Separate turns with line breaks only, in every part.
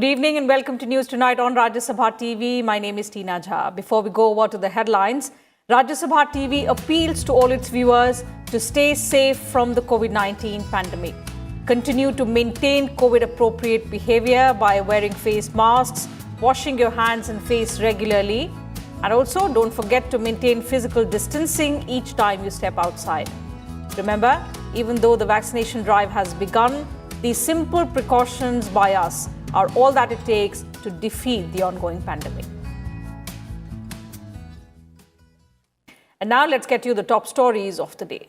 Good evening and welcome to News Tonight on Rajya Sabha TV. My name is Tina Jha. Before we go over to the headlines, Rajya Sabha TV appeals to all its viewers to stay safe from the COVID-19 pandemic. Continue to maintain COVID-appropriate behavior by wearing face masks, washing your hands and face regularly, and also don't forget to maintain physical distancing each time you step outside. Remember, even though the vaccination drive has begun, these simple precautions by us are all that it takes to defeat the ongoing pandemic. And now let's get you the top stories of the day.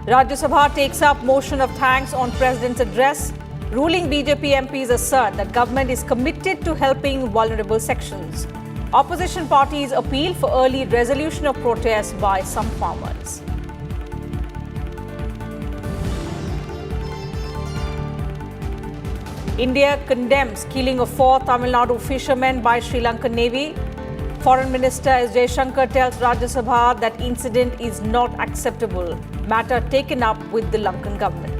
Rajya Sabha takes up motion of thanks on President's address. Ruling BJP MPs assert that government is committed to helping vulnerable sections. Opposition parties appeal for early resolution of protests by some farmers. India condemns killing of 4 Tamil Nadu fishermen by Sri Lankan Navy. Foreign Minister S. Jaishankar tells Rajya Sabha that incident is not acceptable. Matter taken up with the Lankan government.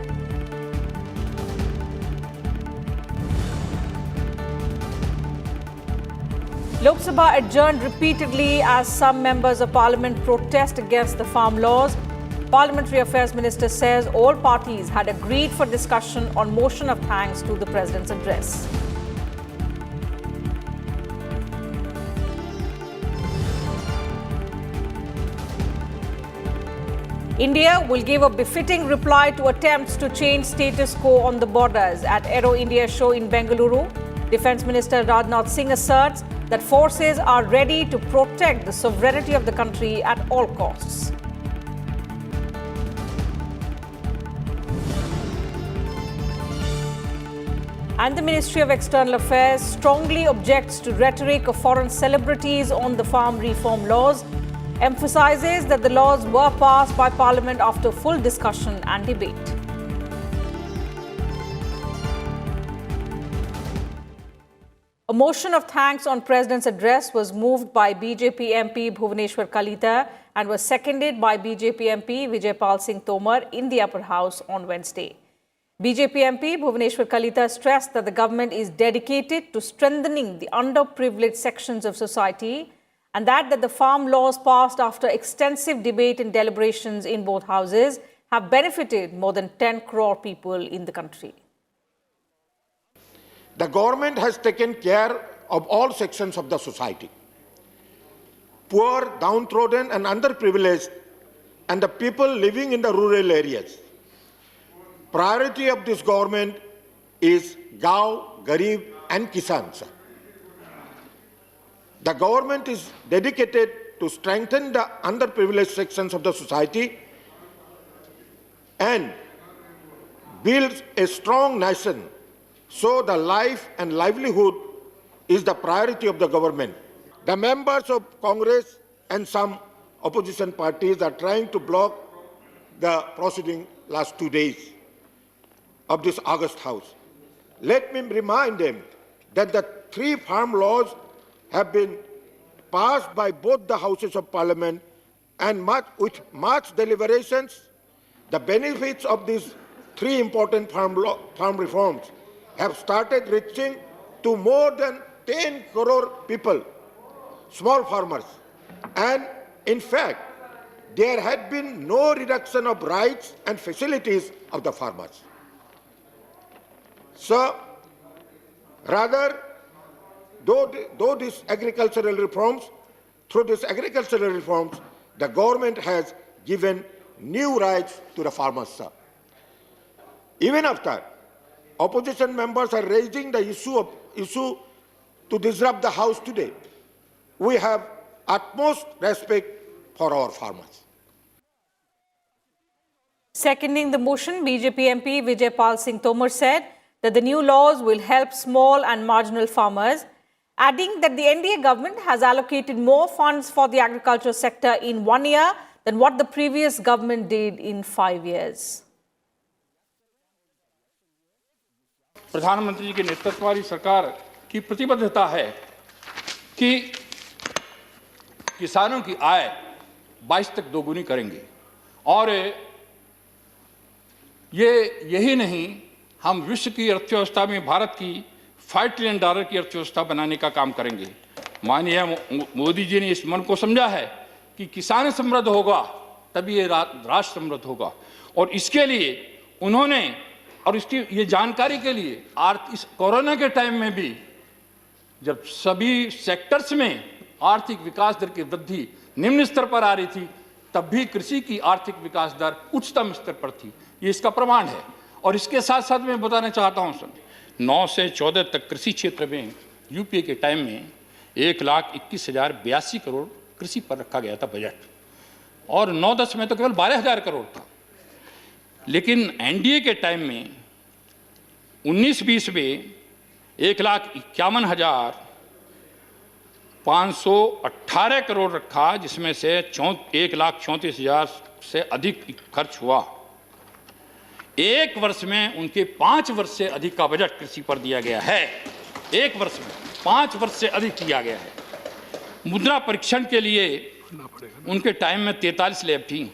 Lok Sabha adjourned repeatedly as some members of parliament protest against the farm laws. Parliamentary Affairs Minister says all parties had agreed for discussion on motion of thanks to the President's address. India will give a befitting reply to attempts to change status quo on the borders at Aero India show in Bengaluru. Defence Minister Rajnath Singh asserts that forces are ready to protect the sovereignty of the country at all costs. And the Ministry of External Affairs strongly objects to rhetoric of foreign celebrities on the farm reform laws, emphasizes that the laws were passed by Parliament after full discussion and debate. A motion of thanks on President's address was moved by BJP MP Bhuvaneshwar Kalita and was seconded by BJP MP Vijaypal Singh Tomar in the upper house on Wednesday. BJP MP Bhuvaneshwar Kalita stressed that the government is dedicated to strengthening the underprivileged sections of society and that the farm laws passed after extensive debate and deliberations in both houses have benefited more than 10 crore people in the country.
The government has taken care of all sections of the society. Poor, downtrodden and underprivileged and the people living in the rural areas. Priority of this government is Gaon, Garib and Kisan. The government is dedicated to strengthen the underprivileged sections of the society and build a strong nation. So the life and livelihood is the priority of the government. The members of Congress and some opposition parties are trying to block the proceeding last 2 days of this August House. Let me remind them that the 3 farm laws have been passed by both the houses of parliament and with much deliberations. The benefits of these 3 important farm reforms have started reaching to more than 10 crore people, small farmers. And in fact, there had been no reduction of rights and facilities of the farmers. So, rather, through these agricultural reforms, the government has given new rights to the farmers, sir. Even after opposition members are raising the issue to disrupt the House today, we have utmost respect for our farmers.
Seconding the motion, BJP MP Vijaypal Singh Tomar said that the new laws will help small and marginal farmers, adding that the NDA government has allocated more funds for the agriculture sector in 1 year than what the previous government did in 5 years.
प्रधानमंत्री जी के नेतृत्व वाली सरकार की प्रतिबद्धता है कि किसानों की आय 22 तक दोगुनी करेंगे और यही नहीं, हम विश्व की अर्थव्यवस्था में भारत की $5 ट्रिलियन की अर्थव्यवस्था बनाने का काम करेंगे। माननीय मोदी जी ने इस मन को समझा है कि किसान समृद्ध होगा तभी ये राष्ट्र समृद्ध होगा, और इसके लिए उन्होंने, और इसकी ये जानकारी के लिए, इस कोरोना के टाइम में भी जब सभी सेक्टर्स में आर्थिक विकास दर की वृद्धि निम्न स्तर पर आ रही थी, तब भी कृषि की आर्थिक विकास दर उच्चतम स्तर पर थी। ये इसका प्रमाण है। और इसके साथ साथ मैं बताना चाहता हूं सर, 9 से 14 तक कृषि क्षेत्र में यूपीए के टाइम में 1,21,082 करोड़ कृषि पर रखा गया था बजट, और 9-10 में तो केवल 12,000 करोड़ था। लेकिन एनडीए के टाइम में 19-20 में 1,51,518 करोड़ रखा, जिसमें से 1,34,000 से अधिक खर्च हुआ। एक वर्ष में उनके 5 वर्ष से अधिक का बजट कृषि पर दिया गया है। एक वर्ष में 5 वर्ष से अधिक दिया गया है। मुद्रा परीक्षण के लिए उनके टाइम में 43 लैब थी,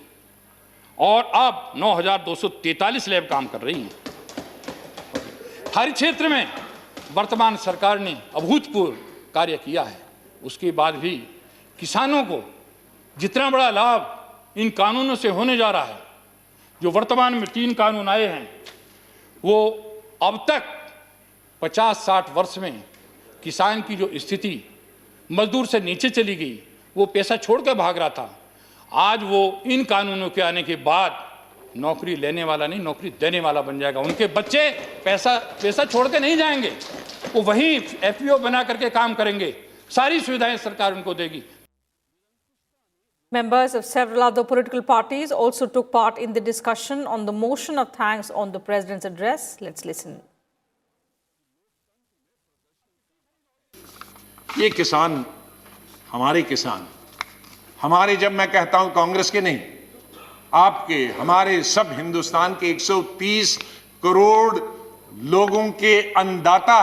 और अब 9,243 लैब काम कर रही हैं। हर क्षेत्र में वर्तमान सरकार ने अभूतपूर्व कार्य किया है। उसके बाद भी किसानों को जितना बड़ा लाभ इन कानूनों से होने जा रहा है, जो वर्तमान में 3 कानून आए हैं, वो अब तक 50-60 वर्ष में किसान की जो स्थिति मजदूर से नीचे चली गई, वो पैसा छोड़ कर भाग रहा था, आज वो इन कानूनों के आने के बाद नौकरी लेने वाला नहीं, नौकरी देने वाला बन जाएगा। उनके बच्चे पैसा छोड़ के नहीं जाएंगे, वो वहीं एफपीओ बना करके काम करेंगे। सारी सुविधाएं सरकार उनको देगी।
Members of several other political parties also took part in the discussion on the motion of thanks on the President's address. Let's listen.
ये किसान, हमारे, जब मैं कहता हूं कांग्रेस के नहीं, आपके, हमारे, सब हिंदुस्तान के 130 करोड़ लोगों के अन्नदाता,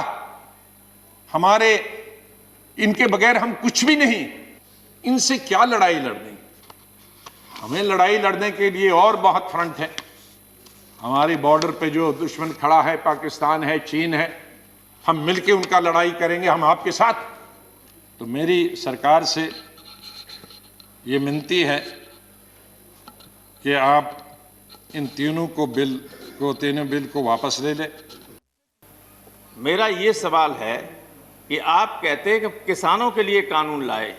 हमारे, इनके बगैर हम कुछ भी नहीं। इनसे क्या लड़ाई लड़नी? हमें लड़ाई लड़ने के लिए और बहुत फ्रंट है। हमारी बॉर्डर पे जो दुश्मन खड़ा है, पाकिस्तान है, चीन है, हम मिलके उनका लड़ाई करेंगे, हम आपके साथ। तो मेरी सरकार से ये विनती है कि आप इन तीनों बिल को वापस ले लें।
मेरा ये सवाल है कि आप कहते हैं कि किसानों के लिए कानून लाए,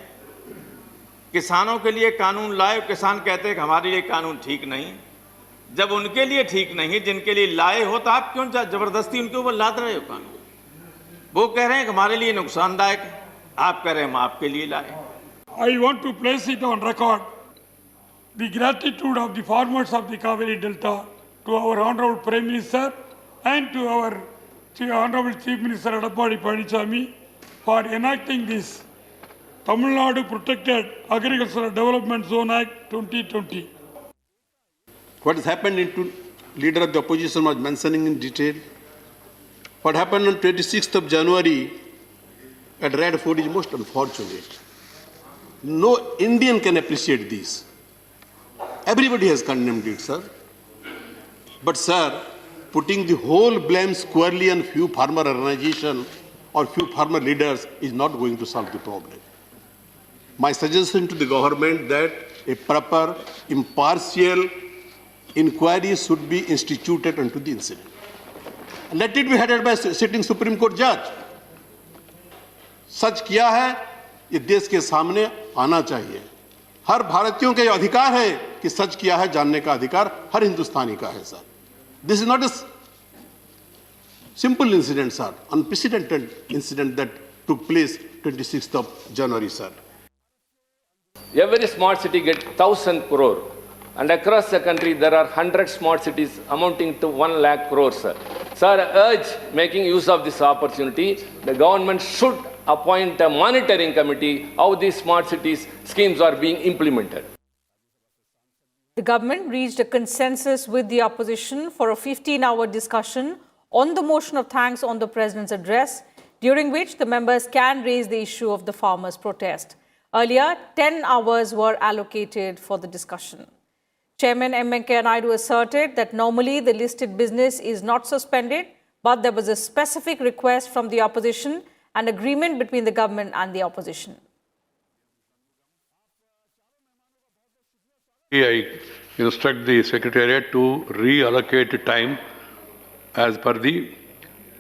किसानों के लिए कानून लाए, किसान कहते हैं कि हमारे लिए कानून ठीक नहीं। जब उनके लिए ठीक नहीं, जिनके लिए लाए हो, तो आप क्यों जबरदस्ती उनके ऊपर लाद रहे हो कानून? वो कह रहे हैं कि हमारे लिए नुकसानदायक है, आप कह रहे हैं हम आपके लिए लाए।
I want to place it on record the gratitude of the farmers of the Kaveri Delta to our Honorable Prime Minister and to our Honorable Chief Minister Edappadi Panichami for enacting this Tamil Nadu Protected Agricultural Development Zone Act 2020.
What has happened leader of the opposition was mentioning in detail. What happened on 26th of January at Red Fort is most unfortunate. No Indian can appreciate this. Everybody has condemned it, sir. But, sir, putting the whole blame squarely on few farmer organizations or few farmer leaders is not going to solve the problem. My suggestion to the government that a proper, impartial inquiry should be instituted into the incident. And let it be headed by a sitting Supreme Court judge. सच किया है, ये देश के सामने आना चाहिए। हर भारतीयों का ये अधिकार है कि सच किया है जानने का अधिकार हर हिंदुस्तानी का है, sir. This is not a simple incident, sir, unprecedented incident that took place 26th of January, sir.
Every smart city gets 1,000 crore, and across the country there are 100 smart cities amounting to 1 lakh crore, sir. Sir, I urge making use of this opportunity. The government should appoint a monitoring committee how these smart cities schemes are being implemented.
The government reached a consensus with the opposition for a 15-hour discussion on the motion of thanks on the President's address, during which the members can raise the issue of the farmers' protest. Earlier, 10 hours were allocated for the discussion. Chairman M. Venkaiah Naidu asserted that normally the listed business is not suspended, but there was a specific request from the opposition and agreement between the government and the opposition.
I instruct the Secretariat to reallocate time as per the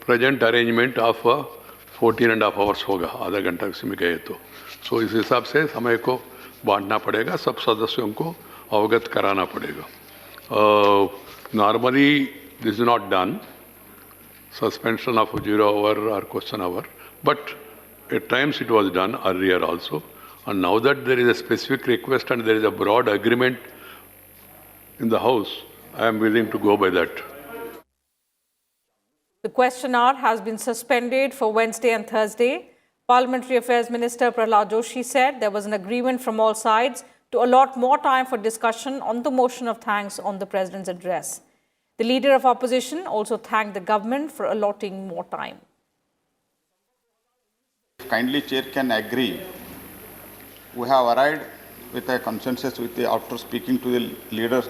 present arrangement of 14.5 hours होगा, आधा घंटा इसमें गए तो. So इस हिसाब से समय को बांटना पड़ेगा, सब सदस्यों को अवगत कराना पड़ेगा. Normally this is not done, suspension of 0 hour or question hour, but at times it was done earlier also. And now that there is a specific request and there is a broad agreement in the House, I am willing to go by that.
The question hour has been suspended for Wednesday and Thursday. Parliamentary Affairs Minister Prahlad Joshi said there was an agreement from all sides to allot more time for discussion on the motion of thanks on the President's address. The Leader of Opposition also thanked the government for allotting more time.
Kindly Chair can agree. We have arrived with a consensus after speaking to the leader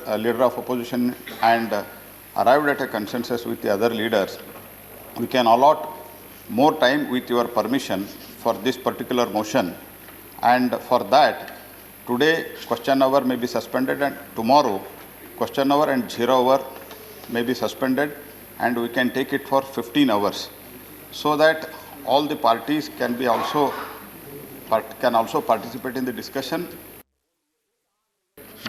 of opposition and arrived at a consensus with the other leaders. We can allot more time with your permission for this particular motion, and for that today question hour may be suspended and tomorrow question hour and 0 hour may be suspended, and we can take it for 15 hours so that all the parties can also participate in the discussion.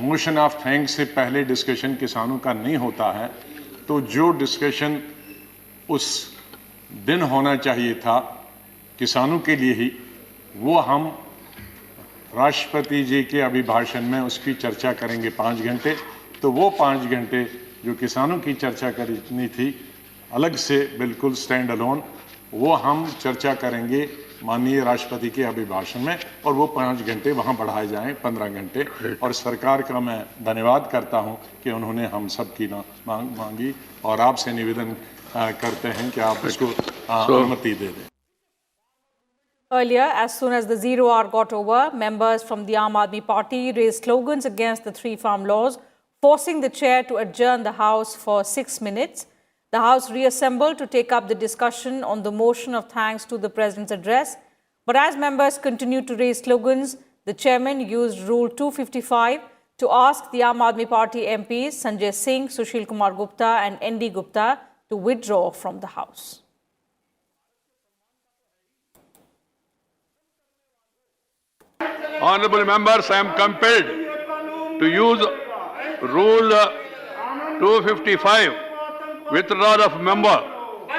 Motion of thanks से पहले discussion किसानों का नहीं होता है, तो जो discussion उस दिन होना चाहिए था किसानों के लिए ही, वो हम राष्ट्रपति जी के अभिभाषण में उसकी चर्चा करेंगे 5 घंटे. तो वो 5 घंटे जो किसानों की चर्चा करनी थी अलग से बिल्कुल स्टैंड अलोन, वो हम चर्चा करेंगे माननीय राष्ट्रपति के अभिभाषण में, और वो 5 घंटे वहाँ बढ़ाए जाएं 15 घंटे. और सरकार का मैं धन्यवाद करता हूँ कि उन्होंने हम सब की मांगी, और आपसे निवेदन करते हैं कि आप इसको अनुमति दे दें.
Earlier, as soon as the 0 hour got over, members from the Aam Aadmi Party raised slogans against the 3 farm laws, forcing the chair to adjourn the House for 6 minutes. The House reassembled to take up the discussion on the motion of thanks to the President's address. But as members continued to raise slogans, the chairman used Rule 255 to ask the Aam Aadmi Party MPs Sanjay Singh, Sushil Kumar Gupta and N.D. Gupta to withdraw from the House.
Honorable members, I am compelled to use Rule 255, withdrawal of member.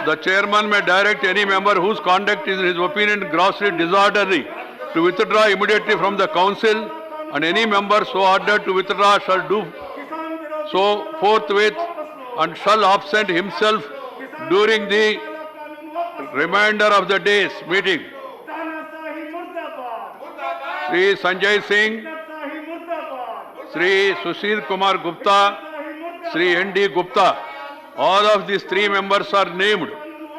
The chairman may direct any member whose conduct is in his opinion grossly disorderly to withdraw immediately from the council, and any member so ordered to withdraw shall do so forthwith and shall absent himself during the remainder of the day's meeting. Shri Sanjay Singh, Shri Sushil Kumar Gupta, Shri N.D. Gupta. All of these 3 members are named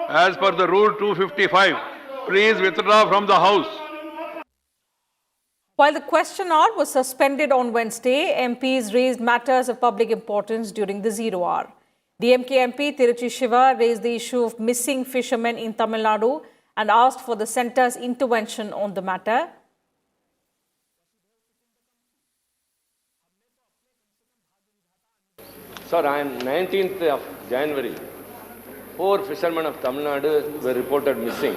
as per the Rule 255. Please withdraw from the House.
While the question hour was suspended on Wednesday, MPs raised matters of public importance during the 0 hour. The MK MP Tiruchi Shiva raised the issue of missing fishermen in Tamil Nadu and asked for the centre's intervention on the matter.
Sir, on 19th of January, 4 fishermen of Tamil Nadu were reported missing.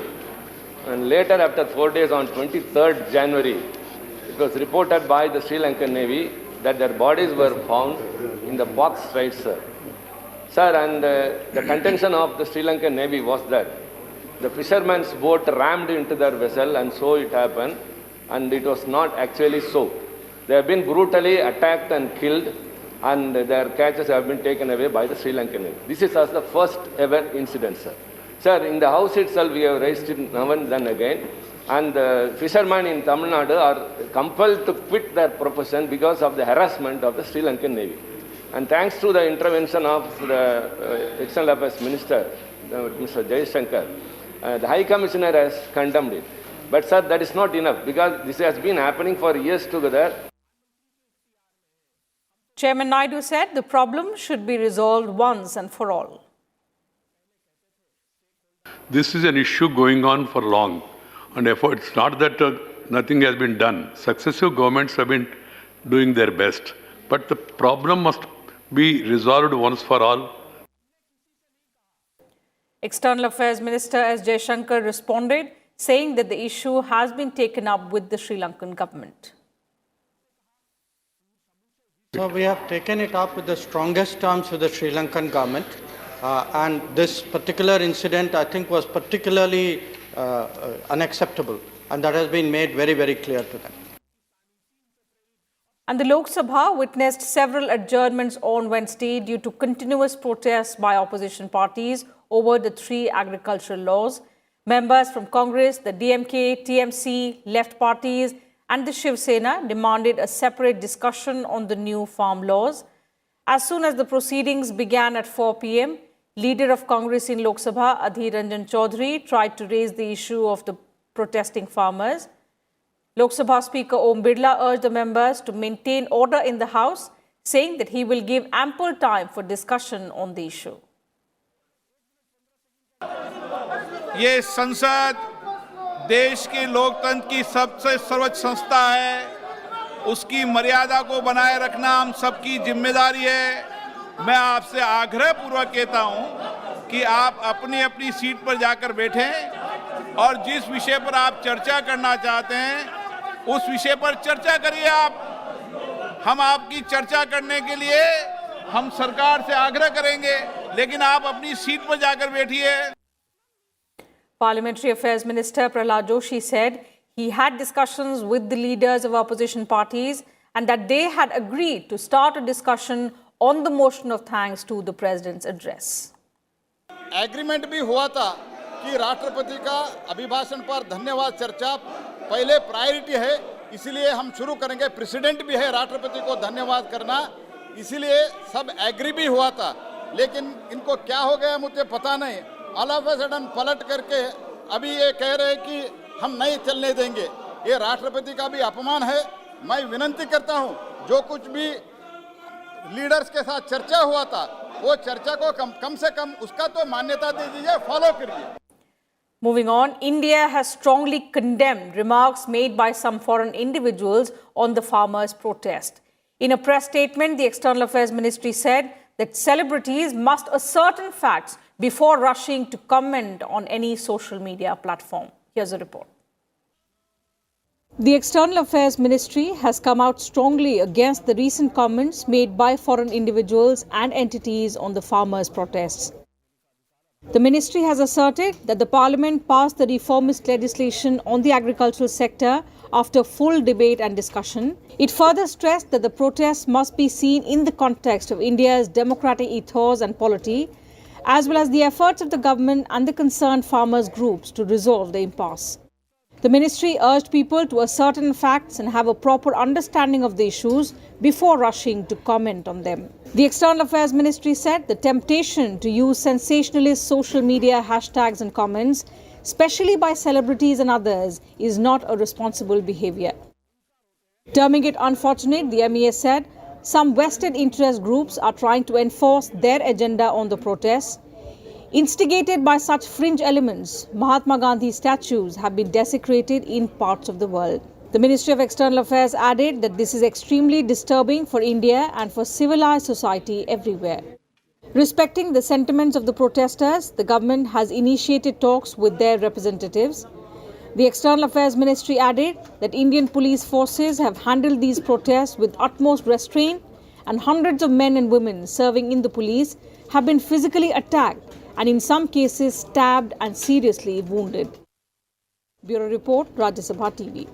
And later, after 4 days, on 23rd January, it was reported by the Sri Lankan Navy that their bodies were found in the Box Strait, sir. Sir, and the contention of the Sri Lankan Navy was that the fishermen's boat rammed into their vessel, and so it happened, and it was not actually so. They have been brutally attacked and killed, and their catches have been taken away by the Sri Lankan Navy. This is as the first ever incident, sir. Sir, in the House itself, we have raised it now and then again, and the fishermen in Tamil Nadu are compelled to quit their profession because of the harassment of the Sri Lankan Navy. And thanks to the intervention of the External Affairs Minister, Mr. Jaishankar, the High Commissioner has condemned it. But sir, that is not enough, because this has been happening for years together.
Chairman Naidu said the problem should be resolved once and for all.
This is an issue going on for long, and therefore it's not that nothing has been done. Successive governments have been doing their best, but the problem must be resolved once for all.
External Affairs Minister S. Jaishankar responded, saying that the issue has been taken up with the Sri Lankan government.
So we have taken it up with the strongest terms with the Sri Lankan government. And this particular incident, I think, was particularly unacceptable. And that has been made very, very clear to them.
And the Lok Sabha witnessed several adjournments on Wednesday due to continuous protests by opposition parties over the three agricultural laws. Members from Congress, the DMK, TMC, left parties and the Shiv Sena demanded a separate discussion on the new farm laws. As soon as the proceedings began at 4 p.m., Leader of Congress in Lok Sabha, Adhir Ranjan Chaudhary, tried to raise the issue of the protesting farmers. Lok Sabha Speaker Om Birla urged the members to maintain order in the House, saying that he will give ample time for discussion on the issue.
ये संसद देश के लोकतंत्र की सबसे सर्वोच्च संस्था है, उसकी मर्यादा को बनाए रखना हम सबकी जिम्मेदारी है। मैं आपसे आग्रह पूर्वक कहता हूं कि आप अपनी अपनी सीट पर जाकर बैठें और जिस विषय पर आप चर्चा करना चाहते हैं उस विषय पर चर्चा करिए। आप हम आपकी चर्चा करने के लिए हम सरकार से आग्रह करेंगे, लेकिन आप अपनी सीट पर जाकर बैठिए।
Parliamentary Affairs Minister Prahlad Joshi said he had discussions with the leaders of opposition parties and that they had agreed to start a discussion on the motion of thanks to the President's address.
Agreement भी हुआ था कि राष्ट्रपति का अभिभाषण पर धन्यवाद चर्चा पहले प्रायोरिटी है, इसीलिए हम शुरू करेंगे। प्रेसिडेंट भी है राष्ट्रपति को धन्यवाद करना, इसीलिए सब एग्री भी हुआ था। लेकिन इनको क्या हो गया मुझे पता नहीं, ऑल ऑफ अ सडन पलट करके अभी ये कह रहे हैं कि हम नहीं चलने देंगे। ये राष्ट्रपति का भी अपमान है। मैं विनती करता हूं, जो कुछ भी लीडर्स के साथ चर्चा हुआ था वो चर्चा को कम से कम उसका तो मान्यता दे दीजिए, फॉलो करिए।
Moving on, India has strongly condemned remarks made by some foreign individuals on the farmers' protest. In a press statement, the External Affairs Ministry said that celebrities must ascertain facts before rushing to comment on any social media platform. Here's a report. The External Affairs Ministry has come out strongly against the recent comments made by foreign individuals and entities on the farmers' protests. The ministry has asserted that the Parliament passed the reformist legislation on the agricultural sector after full debate and discussion. It further stressed that the protests must be seen in the context of India's democratic ethos and polity, as well as the efforts of the government and the concerned farmers' groups to resolve the impasse. The ministry urged people to ascertain facts and have a proper understanding of the issues before rushing to comment on them. The External Affairs Ministry said the temptation to use sensationalist social media hashtags and comments, especially by celebrities and others, is not a responsible behavior. Terming it unfortunate, the MEA said some vested interest groups are trying to enforce their agenda on the protests. Instigated by such fringe elements, Mahatma Gandhi statues have been desecrated in parts of the world. The Ministry of External Affairs added that this is extremely disturbing for India and for civilized society everywhere. Respecting the sentiments of the protesters, the government has initiated talks with their representatives. The External Affairs Ministry added that Indian police forces have handled these protests with utmost restraint, and hundreds of men and women serving in the police have been physically attacked and in some cases stabbed and seriously wounded. Bureau Report, Rajya Sabha TV.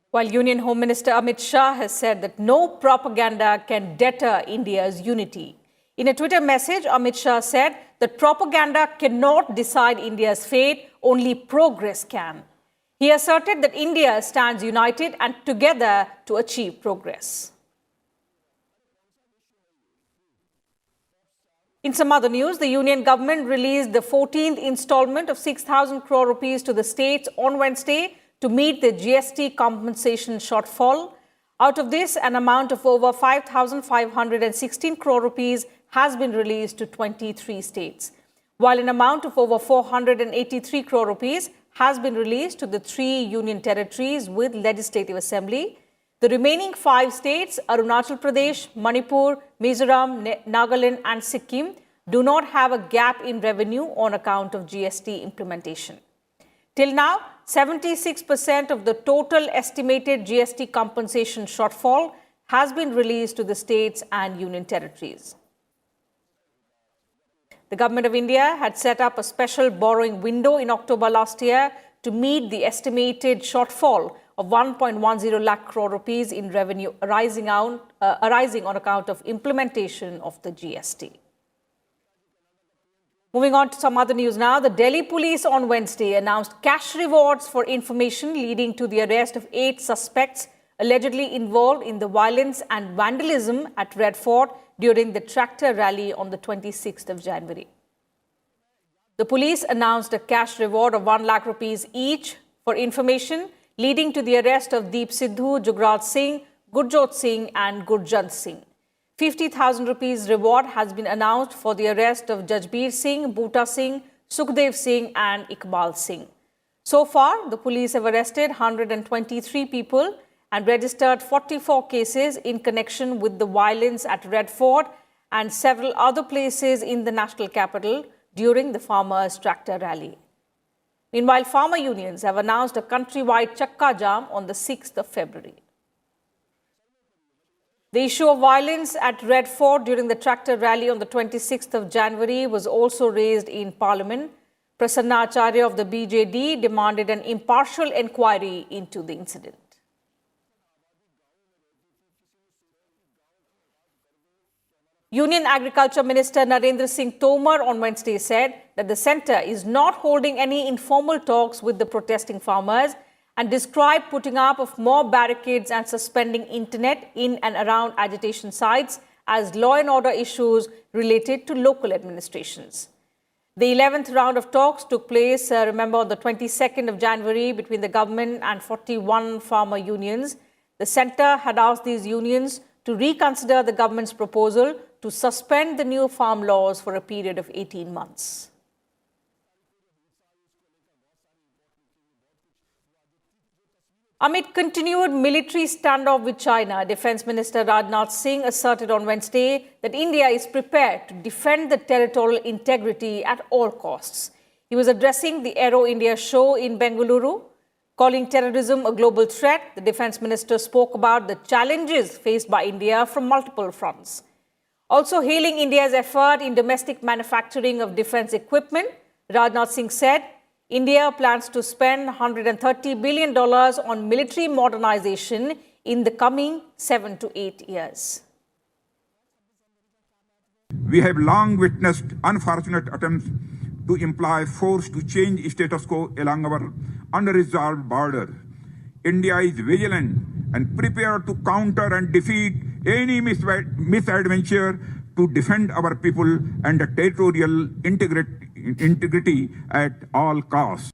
While Union Home Minister Amit Shah has said that no propaganda can deter India's unity. In a Twitter message, Amit Shah said that propaganda cannot decide India's fate, only progress can. He asserted that India stands united and together to achieve progress. In some other news, the Union government released the 14th installment of 6,000 crore rupees to the states on Wednesday to meet the GST compensation shortfall. Out of this, an amount of over 5,516 crore rupees has been released to 23 states, while an amount of over 483 crore rupees has been released to the 3 union territories with legislative assembly. The remaining 5 states, Arunachal Pradesh, Manipur, Mizoram, Nagaland and Sikkim, do not have a gap in revenue on account of GST implementation. Till now, 76% of the total estimated GST compensation shortfall has been released to the states and union territories. The Government of India had set up a special borrowing window in October last year to meet the estimated shortfall of 1.10 lakh crore rupees in revenue arising on account of implementation of the GST. Moving on to some other news now. The Delhi police on Wednesday announced cash rewards for information leading to the arrest of 8 suspects allegedly involved in the violence and vandalism at Red Fort during the tractor rally on the 26th of January. The police announced a cash reward of 1 lakh rupees each for information leading to the arrest of Deep Sidhu, Jugraj Singh, Gurjot Singh and Gurjant Singh. 50,000 rupees reward has been announced for the arrest of Jajbir Singh, Boota Singh, Sukhdev Singh and Iqbal Singh. So far, the police have arrested 123 people and registered 44 cases in connection with the violence at Red Fort and several other places in the national capital during the farmers' tractor rally. Meanwhile, farmer unions have announced a countrywide chakka jam on the 6th of February. The issue of violence at Red Fort during the tractor rally on the 26th of January was also raised in Parliament. Prasanna Acharya of the BJD demanded an impartial inquiry into the incident. Union Agriculture Minister Narendra Singh Tomar on Wednesday said that the centre is not holding any informal talks with the protesting farmers and described putting up of more barricades and suspending internet in and around agitation sites as law and order issues related to local administrations. The 11th round of talks took place, remember, on the 22nd of January between the government and 41 farmer unions. The centre had asked these unions to reconsider the government's proposal to suspend the new farm laws for a period of 18 months. Amid continued military standoff with China, Defence Minister Rajnath Singh asserted on Wednesday that India is prepared to defend the territorial integrity at all costs. He was addressing the Aero India show in Bengaluru. Calling terrorism a global threat, the Defence Minister spoke about the challenges faced by India from multiple fronts. Also hailing India's effort in domestic manufacturing of defence equipment, Rajnath Singh said, India plans to spend $130 billion on military modernization in the coming 7 to 8 years.
We have long witnessed unfortunate attempts to employ force to change status quo along our unresolved border. India is vigilant and prepared to counter and defeat any misadventure to defend our people and the territorial integrity at all costs.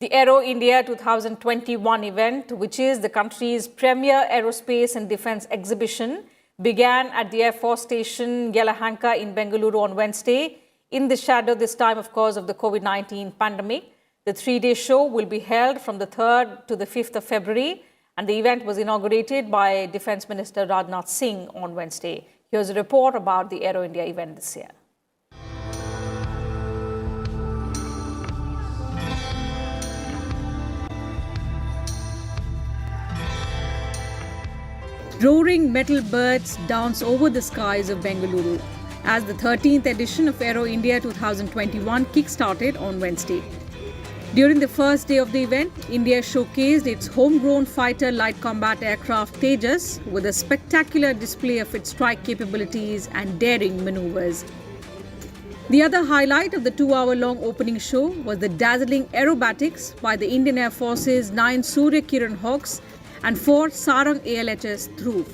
The Aero India 2021 event, which is the country's premier aerospace and defence exhibition, began at the Air Force Station Yelahanka in Bengaluru on Wednesday, in the shadow this time, of course, of the COVID-19 pandemic. The 3-day show will be held from the 3rd to the 5th of February, and the event was inaugurated by Defence Minister Rajnath Singh on Wednesday. Here's a report about the Aero India event this year. Roaring metal birds dance over the skies of Bengaluru as the 13th edition of Aero India 2021 kick-started on Wednesday. During the first day of the event, India showcased its homegrown fighter light combat aircraft Tejas with a spectacular display of its strike capabilities and daring maneuvers. The other highlight of the 2-hour-long opening show was the dazzling aerobatics by the Indian Air Force's 9 Surya Kiran Hawks and 4 Sarang ALHS Dhruv.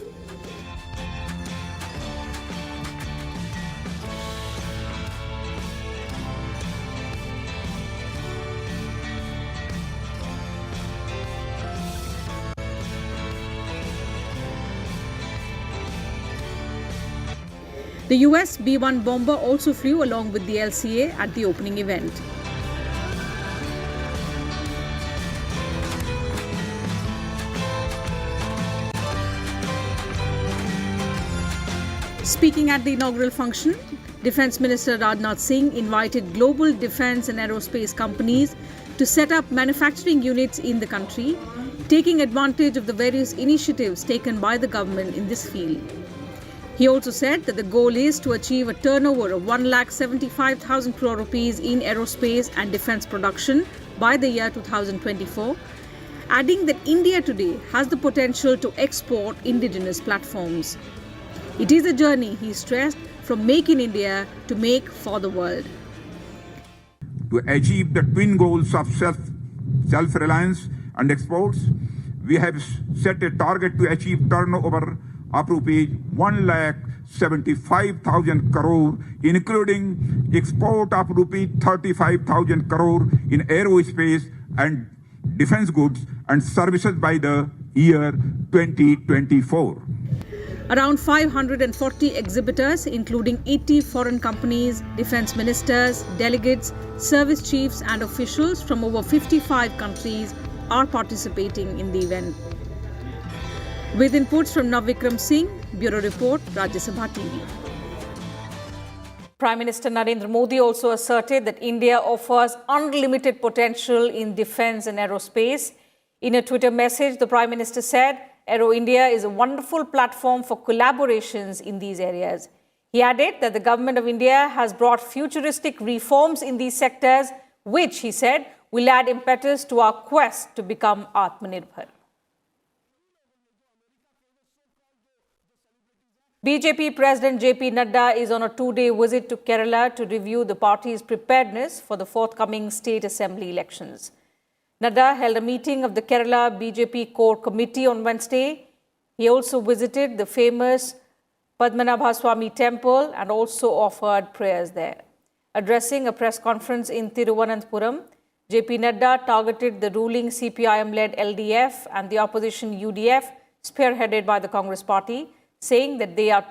The US B-1 bomber also flew along with the LCA at the opening event. Speaking at the inaugural function, Defence Minister Rajnath Singh invited global defence and aerospace companies to set up manufacturing units in the country, taking advantage of the various initiatives taken by the government in this field. He also said that the goal is to achieve a turnover of 1,75,000 crore rupees in aerospace and defence production by the year 2024, adding that India today has the potential to export indigenous platforms. It is a journey, he stressed, from Make in India to Make for the World.
To achieve the twin goals of self-reliance and exports, we have set a target to achieve turnover of rupees 1,75,000 crore, including export of rupees 35,000 crore in aerospace and defense goods and services by the year 2024.
Around 540 exhibitors, including 80 foreign companies, defense ministers, delegates, service chiefs and officials from over 55 countries are participating in the event. With inputs from Navvikram Singh, Bureau Report, Rajya Sabha TV. Prime Minister Narendra Modi also asserted that India offers unlimited potential in defense and aerospace. In a Twitter message, the Prime Minister said, Aero India is a wonderful platform for collaborations in these areas. He added that the Government of India has brought futuristic reforms in these sectors, which, he said, will add impetus to our quest to become Atmanirbhar. BJP President JP Nadda is on a two-day visit to Kerala to review the party's preparedness for the forthcoming state assembly elections. Nadda held a meeting of the Kerala BJP Core Committee on Wednesday. He also visited the famous Padmanabhaswamy temple and also offered prayers there. Addressing a press conference in Thiruvananthapuram, JP Nadda targeted the ruling CPIM-led LDF and the opposition UDF, spearheaded by the Congress party, saying that they are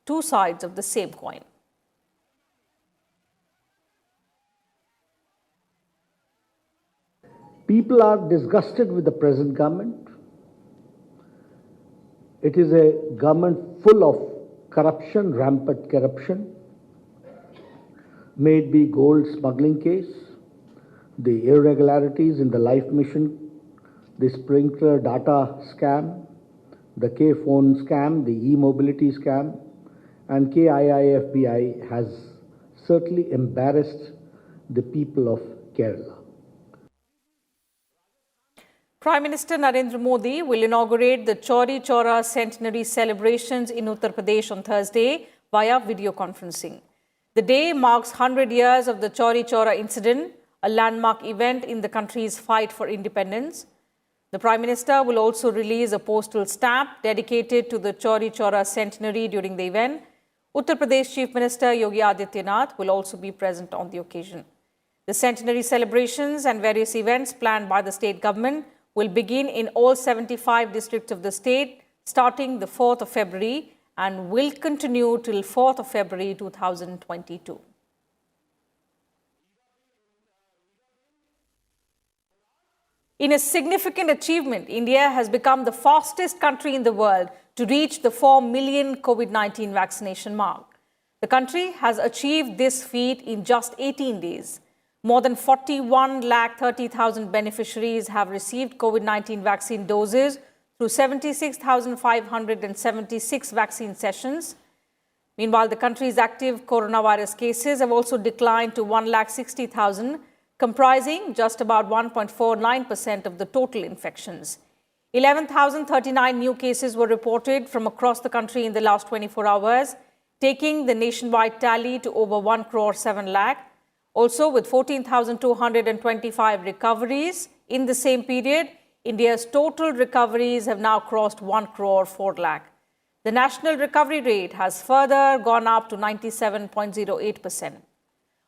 two sides of the same coin.
People are disgusted with the present government. It is a government full of corruption, rampant corruption. May it be gold smuggling case, the irregularities in the life mission, the sprinkler data scam, the K-phone scam, the e-mobility scam, and KIIFBI has certainly embarrassed the people of Kerala.
Prime Minister Narendra Modi will inaugurate the Chauri Chaura centenary celebrations in Uttar Pradesh on Thursday via video conferencing. The day marks 100 years of the Chauri Chaura incident, a landmark event in the country's fight for independence. The Prime Minister will also release a postal stamp dedicated to the Chauri Chaura centenary during the event. Uttar Pradesh Chief Minister Yogi Adityanath will also be present on the occasion. The centenary celebrations and various events planned by the state government will begin in all 75 districts of the state starting the 4th of February and will continue till 4th of February 2022. In a significant achievement, India has become the fastest country in the world to reach the 4 million COVID-19 vaccination mark. The country has achieved this feat in just 18 days. More than 41,30,000 beneficiaries have received COVID-19 vaccine doses through 76,576 vaccine sessions. Meanwhile, the country's active coronavirus cases have also declined to 1,60,000, comprising just about 1.49% of the total infections. 11,039 new cases were reported from across the country in the last 24 hours, taking the nationwide tally to over 1 crore 7 lakh. Also, with 14,225 recoveries in the same period, India's total recoveries have now crossed 1 crore 4 lakh. The national recovery rate has further gone up to 97.08%.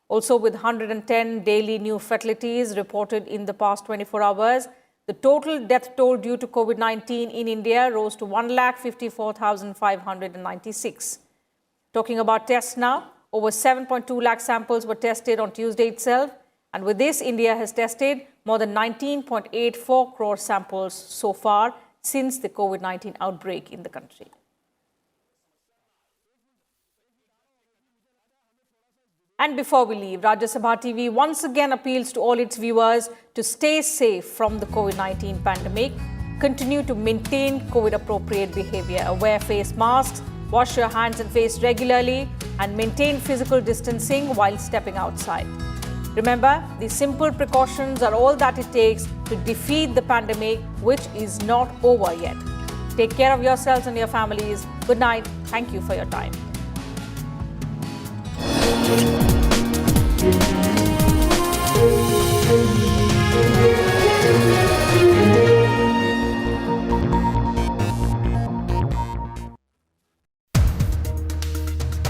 Also, with 110 daily new fatalities reported in the past 24 hours, the total death toll due to COVID-19 in India rose to 1,54,596. Talking about tests now, over 7.2 lakh samples were tested on Tuesday itself. And with this, India has tested more than 19.84 crore samples so far since the COVID-19 outbreak in the country. And before we leave, Rajya Sabha TV once again appeals to all its viewers to stay safe from the COVID-19 pandemic, continue to maintain COVID-appropriate behavior, wear face masks, wash your hands and face regularly, and maintain physical distancing while stepping outside. Remember, these simple precautions are all that it takes to defeat the pandemic, which is not over yet. Take care of yourselves and your families. Good night. Thank you for your time.